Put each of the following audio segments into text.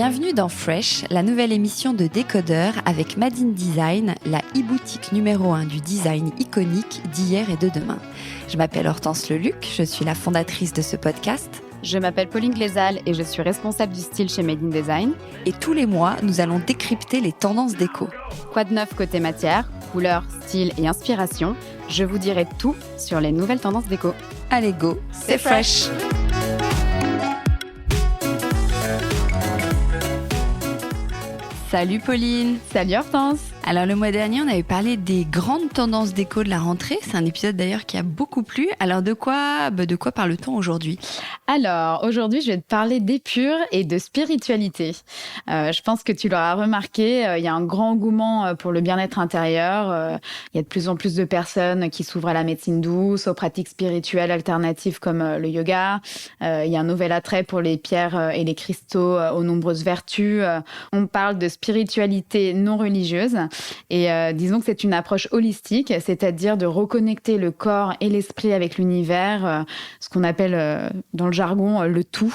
Bienvenue dans Fresh, la nouvelle émission de Décodeur avec Madine Design, la e-boutique numéro 1 du design iconique d'hier et de demain. Je m'appelle Hortense Leluc, je suis la fondatrice de ce podcast. Je m'appelle Pauline Glézal et je suis responsable du style chez Madine Design. Et tous les mois, nous allons décrypter les tendances déco. Quoi de neuf côté matière, couleur, style et inspiration? Je vous dirai tout sur les nouvelles tendances déco. Allez go, c'est Fresh. Salut Pauline. Salut Hortense. Alors le mois dernier, on avait parlé des grandes tendances déco de la rentrée. C'est un épisode d'ailleurs qui a beaucoup plu. Alors de quoi parle-t-on aujourd'hui ? Alors aujourd'hui, je vais te parler d'épure et de spiritualité. Je pense que tu l'auras remarqué, il y a un grand engouement pour le bien-être intérieur. Il y a de plus en plus de personnes qui s'ouvrent à la médecine douce, aux pratiques spirituelles alternatives comme le yoga. Il y a un nouvel attrait pour les pierres et les cristaux aux nombreuses vertus. On parle de spiritualité non religieuse. Et disons que c'est une approche holistique, c'est-à-dire de reconnecter le corps et l'esprit avec l'univers, ce qu'on appelle dans le jargon le tout.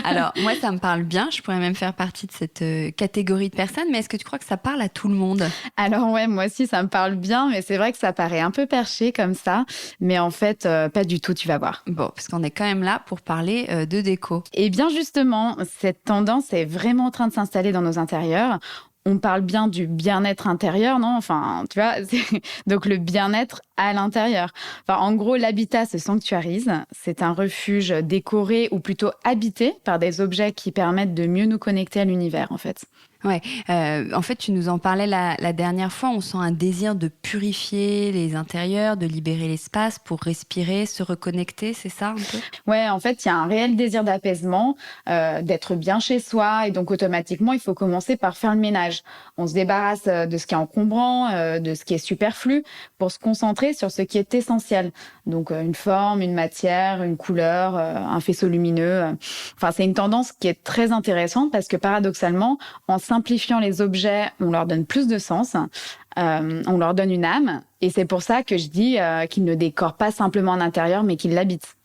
Alors moi ça me parle bien, je pourrais même faire partie de cette catégorie de personnes, mais est-ce que tu crois que ça parle à tout le monde ? Alors ouais, moi aussi ça me parle bien, mais c'est vrai que ça paraît un peu perché comme ça, mais en fait pas du tout, tu vas voir. Bon, parce qu'on est quand même là pour parler de déco. Et bien justement, cette tendance est vraiment en train de s'installer dans nos intérieurs. On parle bien du bien-être intérieur, non ? Enfin, tu vois, donc le bien-être à l'intérieur. Enfin, en gros, l'habitat se sanctuarise. C'est un refuge décoré ou plutôt habité par des objets qui permettent de mieux nous connecter à l'univers, en fait. Ouais, en fait, tu nous en parlais la dernière fois. On sent un désir de purifier les intérieurs, de libérer l'espace pour respirer, se reconnecter, c'est ça un peu ? Ouais, en fait, il y a un réel désir d'apaisement, d'être bien chez soi, et donc automatiquement, il faut commencer par faire le ménage. On se débarrasse de ce qui est encombrant, de ce qui est superflu, pour se concentrer sur ce qui est essentiel. Donc une forme, une matière, une couleur, un faisceau lumineux. Enfin, c'est une tendance qui est très intéressante parce que paradoxalement, en simplifiant les objets, on leur donne plus de sens, on leur donne une âme. Et c'est pour ça que je dis qu'ils ne décorent pas simplement un intérieur, mais qu'ils l'habitent.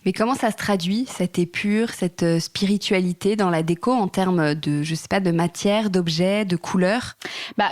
Mais comment ça se traduit, cette épure, cette spiritualité dans la déco en termes de, je sais pas, de matière, d'objets, de couleurs ?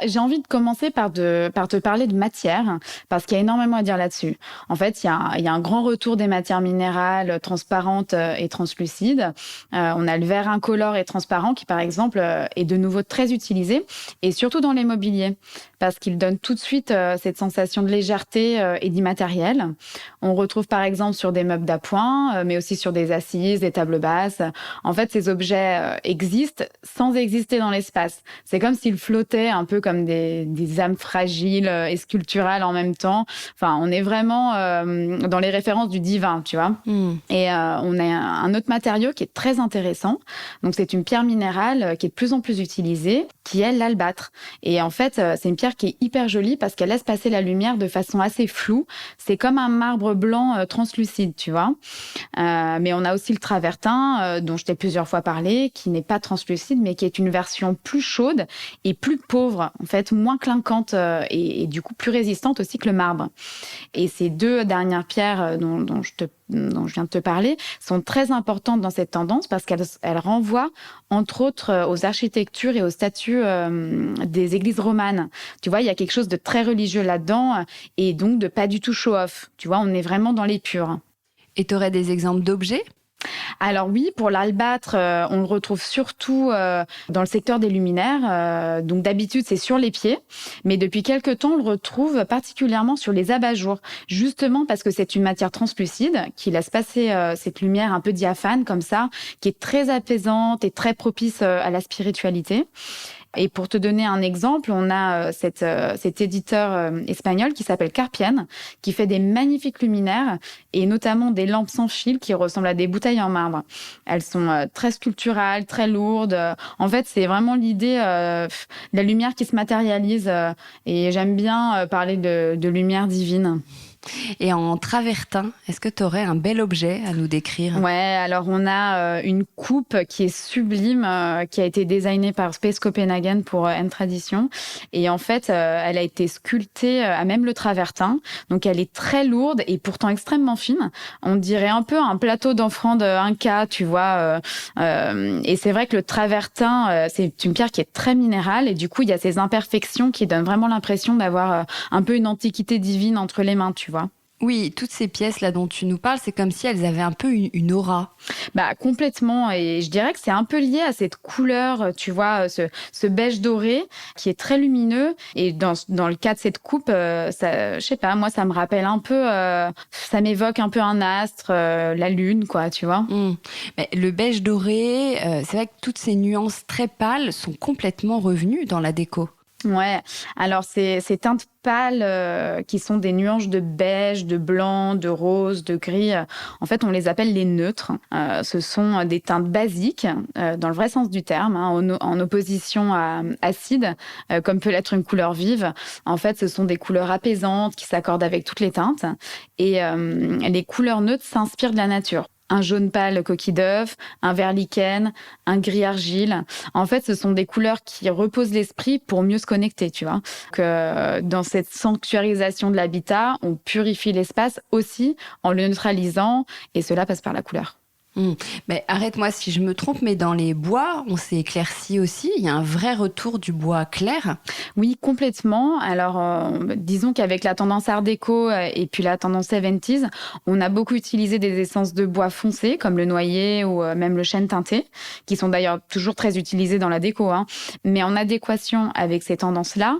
J'ai envie de commencer par te parler de matière, parce qu'il y a énormément à dire là-dessus. En fait, il y a un grand retour des matières minérales transparentes et translucides. On a le verre incolore et transparent qui, par exemple, est de nouveau très utilisé, et surtout dans l'immobilier, parce qu'il donne tout de suite cette sensation de légèreté et d'immatériel. On retrouve par exemple sur des meubles d'appoint, mais aussi sur des assises, des tables basses. En fait, ces objets existent sans exister dans l'espace. C'est comme s'ils flottaient un peu comme des âmes fragiles et sculpturales en même temps. Enfin, on est vraiment dans les références du divin, tu vois. Et on a un autre matériau qui est très intéressant. Donc, c'est une pierre minérale qui est de plus en plus utilisée, qui est l'albâtre. Et en fait, c'est une pierre qui est hyper jolie parce qu'elle laisse passer la lumière de façon assez floue. C'est comme un marbre blanc translucide, tu vois. Mais on a aussi le travertin, dont je t'ai plusieurs fois parlé, qui n'est pas translucide, mais qui est une version plus chaude et plus pauvre, en fait, moins clinquante et du coup plus résistante aussi que le marbre. Et ces deux dernières pierres dont je viens de te parler sont très importantes dans cette tendance parce qu'elles renvoient, entre autres, aux architectures et aux statues des églises romanes. Tu vois, il y a quelque chose de très religieux là-dedans et donc de pas du tout show-off. Tu vois, on est vraiment dans l'épure. Et tu aurais des exemples d'objets ? Alors oui, pour l'albâtre, on le retrouve surtout dans le secteur des luminaires. Donc d'habitude, c'est sur les pieds. Mais depuis quelques temps, on le retrouve particulièrement sur les abat-jours. Justement parce que c'est une matière translucide qui laisse passer cette lumière un peu diaphane comme ça, qui est très apaisante et très propice à la spiritualité. Et pour te donner un exemple, on a cet éditeur espagnol qui s'appelle Carpienne, qui fait des magnifiques luminaires et notamment des lampes sans fil qui ressemblent à des bouteilles en marbre. Elles sont très sculpturales, très lourdes. En fait, c'est vraiment l'idée de la lumière qui se matérialise et j'aime bien parler de lumière divine. Et en travertin, est-ce que tu aurais un bel objet à nous décrire? Ouais, alors on a une coupe qui est sublime, qui a été designée par Space Copenhagen pour N-Tradition. Et en fait, elle a été sculptée à même le travertin. Donc elle est très lourde et pourtant extrêmement fine. On dirait un peu un plateau d'offrande Inca, tu vois. Et c'est vrai que le travertin, c'est une pierre qui est très minérale. Et du coup, il y a ces imperfections qui donnent vraiment l'impression d'avoir un peu une antiquité divine entre les mains, tu vois. Oui, toutes ces pièces-là dont tu nous parles, c'est comme si elles avaient un peu une aura. Bah, complètement. Et je dirais que c'est un peu lié à cette couleur, tu vois, ce beige doré qui est très lumineux. Et dans le cas de cette coupe, ça, je sais pas, moi, ça me rappelle un peu, ça m'évoque un peu un astre, la lune, quoi, tu vois. Mais le beige doré, c'est vrai que toutes ces nuances très pâles sont complètement revenues dans la déco. Ouais, alors ces teintes pâles qui sont des nuances de beige, de blanc, de rose, de gris, en fait, on les appelle les neutres. Ce sont des teintes basiques, dans le vrai sens du terme, hein, en opposition à acide, comme peut l'être une couleur vive. En fait, ce sont des couleurs apaisantes qui s'accordent avec toutes les teintes. Et les couleurs neutres s'inspirent de la nature. Un jaune pâle coquille d'œuf, un vert lichen, un gris argile. En fait, ce sont des couleurs qui reposent l'esprit pour mieux se connecter, tu vois. Que dans cette sanctuarisation de l'habitat, on purifie l'espace aussi en le neutralisant et cela passe par la couleur. Mais arrête-moi si je me trompe, mais dans les bois, on s'est éclairci aussi. Il y a un vrai retour du bois clair. Oui, complètement. Alors, disons qu'avec la tendance Art déco et puis la tendance 70s, on a beaucoup utilisé des essences de bois foncé, comme le noyer ou même le chêne teinté, qui sont d'ailleurs toujours très utilisés dans la déco, hein. Mais en adéquation avec ces tendances-là,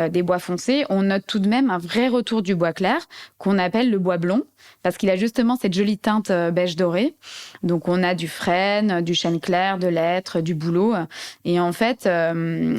des bois foncés, on note tout de même un vrai retour du bois clair, qu'on appelle le bois blond, parce qu'il a justement cette jolie teinte beige doré. Donc, on a du frêne, du chêne clair, de l'hêtre, du bouleau. Et en fait,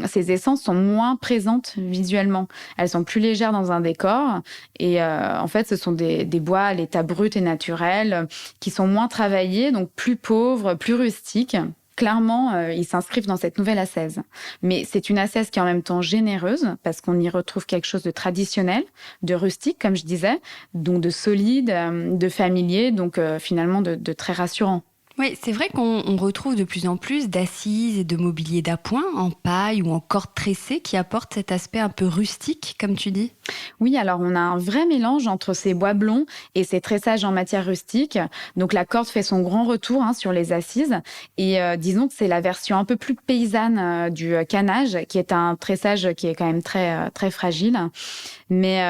ces essences sont moins présentes visuellement. Elles sont plus légères dans un décor. Et en fait, ce sont des bois à l'état brut et naturel qui sont moins travaillés, donc plus pauvres, plus rustiques. Clairement, ils s'inscrivent dans cette nouvelle ascèse. Mais c'est une ascèse qui est en même temps généreuse, parce qu'on y retrouve quelque chose de traditionnel, de rustique, comme je disais, donc de solide, de familier, donc finalement de très rassurant. Oui, c'est vrai qu'on retrouve de plus en plus d'assises et de mobilier d'appoint en paille ou en corde tressée qui apportent cet aspect un peu rustique, comme tu dis. Oui, alors on a un vrai mélange entre ces bois blonds et ces tressages en matière rustique. Donc la corde fait son grand retour, hein, sur les assises. Et disons que c'est la version un peu plus paysanne du canage, qui est un tressage qui est quand même très fragile. Mais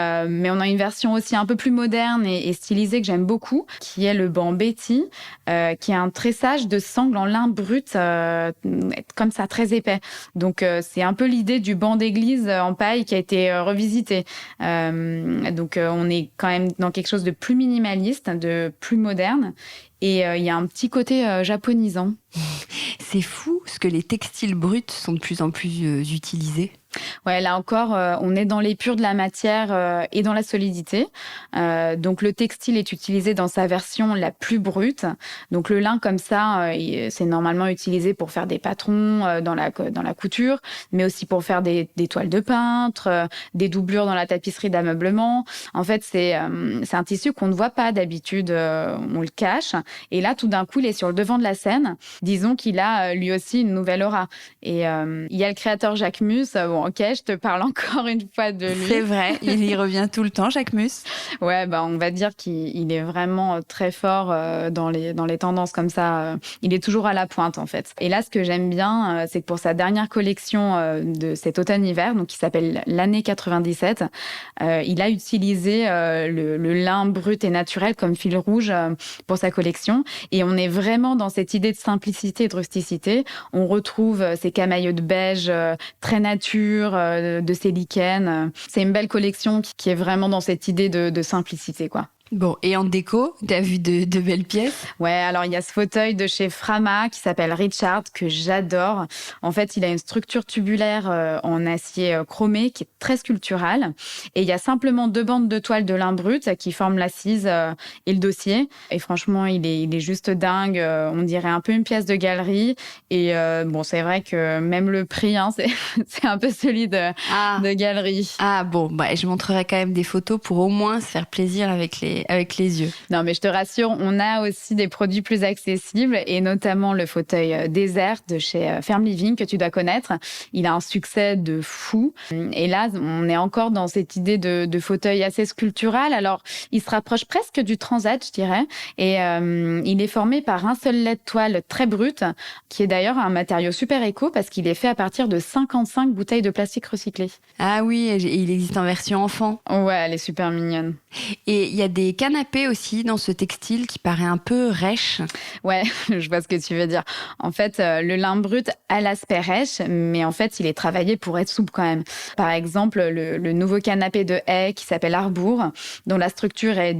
on a une version aussi un peu plus moderne et stylisée que j'aime beaucoup, qui est le banc Betty, qui est un tressage de sangle en lin brut, comme ça, très épais. Donc c'est un peu l'idée du banc d'église en paille qui a été revisité. Donc on est quand même dans quelque chose de plus minimaliste, de plus moderne. Et il y a un petit côté japonisant. C'est fou ce que les textiles bruts sont de plus en plus utilisés. Ouais, là encore, on est dans l'épure de la matière et dans la solidité. Donc le textile est utilisé dans sa version la plus brute. Donc le lin comme ça, c'est normalement utilisé pour faire des patrons dans la couture, mais aussi pour faire des toiles de peintre, des doublures dans la tapisserie d'ameublement. En fait, c'est un tissu qu'on ne voit pas d'habitude, on le cache. Et là, tout d'un coup, il est sur le devant de la scène. Disons qu'il a lui aussi une nouvelle aura. Et il y a le créateur Jacques Mus. Bon, ok, je te parle encore une fois de lui. C'est vrai, il y revient tout le temps, Jacques Mus. Ouais, bah, on va dire qu'il est vraiment très fort dans les tendances comme ça. Il est toujours à la pointe, en fait. Et là, ce que j'aime bien, c'est que pour sa dernière collection de cet automne-hiver, donc qui s'appelle l'année 97, il a utilisé le lin brut et naturel comme fil rouge pour sa collection. Et on est vraiment dans cette idée de simplicité et de rusticité. On retrouve ces camaïeux de beige très nature, de ces lichens. C'est une belle collection qui est vraiment dans cette idée de simplicité, quoi. Bon, et en déco, t'as vu de belles pièces? Ouais, alors il y a ce fauteuil de chez Frama qui s'appelle Richard, que j'adore. En fait, il a une structure tubulaire en acier chromé qui est très sculpturale. Et il y a simplement 2 bandes de toile de lin brut qui forment l'assise et le dossier. Et franchement, il est juste dingue. On dirait un peu une pièce de galerie. Et bon, c'est vrai que même le prix, hein, c'est un peu celui de galerie. Ah bon, bah, je montrerai quand même des photos pour au moins se faire plaisir avec les yeux. Non, mais je te rassure, on a aussi des produits plus accessibles et notamment le fauteuil désert de chez Ferme Living que tu dois connaître. Il a un succès de fou. Et là, on est encore dans cette idée de fauteuil assez sculptural. Alors, il se rapproche presque du transat, je dirais. Et il est formé par un seul lait de toile très brut, qui est d'ailleurs un matériau super éco parce qu'il est fait à partir de 55 bouteilles de plastique recyclées. Ah oui, il existe en version enfant. Ouais, elle est super mignonne. Et il y a des canapés aussi dans ce textile qui paraît un peu rêche. Ouais, je vois ce que tu veux dire. En fait, le lin brut a l'aspect rêche, mais en fait, il est travaillé pour être souple quand même. Par exemple, le nouveau canapé de haie qui s'appelle Arbour, dont la structure est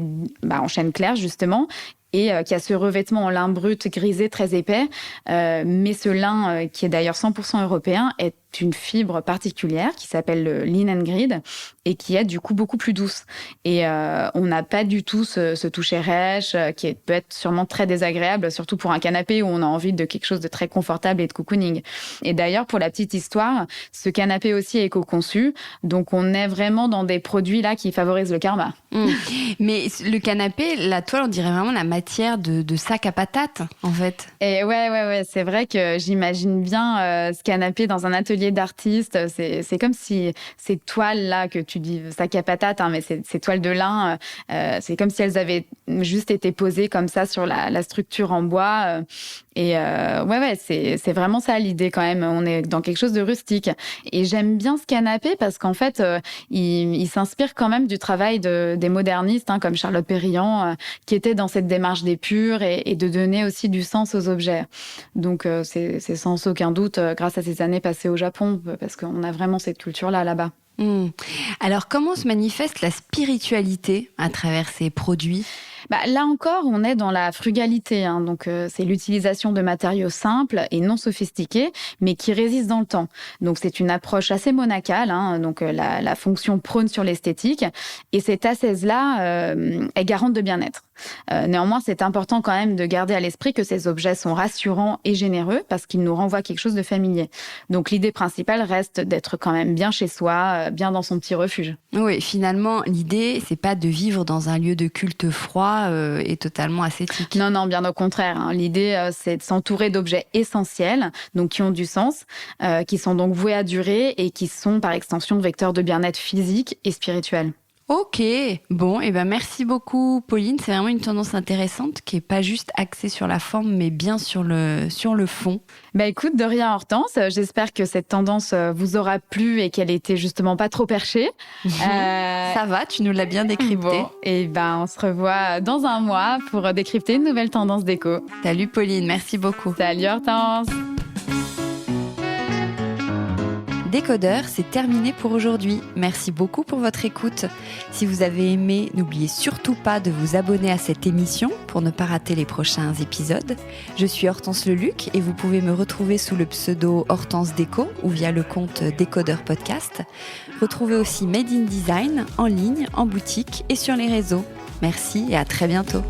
en chêne clair justement, et qui a ce revêtement en lin brut grisé très épais. Mais ce lin, qui est d'ailleurs 100% européen, est une fibre particulière qui s'appelle le linen grid et qui est du coup beaucoup plus douce. Et on n'a pas du tout ce toucher rêche qui peut être sûrement très désagréable, surtout pour un canapé où on a envie de quelque chose de très confortable et de cocooning. Et d'ailleurs, pour la petite histoire, ce canapé aussi est éco-conçu, donc on est vraiment dans des produits là qui favorisent le karma. Mais le canapé, la toile, on dirait vraiment la matière de sac à patates, en fait. Et ouais, c'est vrai que j'imagine bien ce canapé dans un atelier d'artiste. C'est comme si ces toiles-là que tu dis sac à patates, hein, mais ces toiles de lin, c'est comme si elles avaient juste été posées comme ça sur la structure en bois. Et c'est vraiment ça l'idée quand même. On est dans quelque chose de rustique. Et j'aime bien ce canapé parce qu'en fait, il s'inspire quand même du travail des modernistes, hein, comme Charlotte Périllan, qui était dans cette démarche d'épure et de donner aussi du sens aux objets. Donc c'est sans aucun doute grâce à ces années passées au Japon, parce qu'on a vraiment cette culture-là là-bas. Alors, comment se manifeste la spiritualité à travers ces produits ? Là encore, on est dans la frugalité, hein. Donc c'est l'utilisation de matériaux simples et non sophistiqués, mais qui résistent dans le temps. Donc c'est une approche assez monacale, hein. Donc la fonction prône sur l'esthétique, et cette ascèse-là est garante de bien-être. Néanmoins, c'est important quand même de garder à l'esprit que ces objets sont rassurants et généreux parce qu'ils nous renvoient quelque chose de familier. Donc l'idée principale reste d'être quand même bien chez soi, bien dans son petit refuge. Oui, finalement, l'idée, c'est pas de vivre dans un lieu de culte froid et totalement ascétique. Non, bien au contraire, hein. L'idée, c'est de s'entourer d'objets essentiels, donc qui ont du sens, qui sont donc voués à durer et qui sont par extension vecteurs de bien-être physique et spirituel. Ok, bon, merci beaucoup Pauline, c'est vraiment une tendance intéressante qui est pas juste axée sur la forme mais bien sur le fond. Écoute, de rien Hortense, j'espère que cette tendance vous aura plu et qu'elle était justement pas trop perchée. Ça va, tu nous l'as bien décrypté. Bon, et on se revoit dans un mois pour décrypter une nouvelle tendance déco. Salut Pauline, merci beaucoup. Salut Hortense. Décodeur, c'est terminé pour aujourd'hui. Merci beaucoup pour votre écoute. Si vous avez aimé, n'oubliez surtout pas de vous abonner à cette émission pour ne pas rater les prochains épisodes. Je suis Hortense Leluc et vous pouvez me retrouver sous le pseudo Hortense Déco ou via le compte Décodeur Podcast. Retrouvez aussi Made in Design en ligne, en boutique et sur les réseaux. Merci et à très bientôt.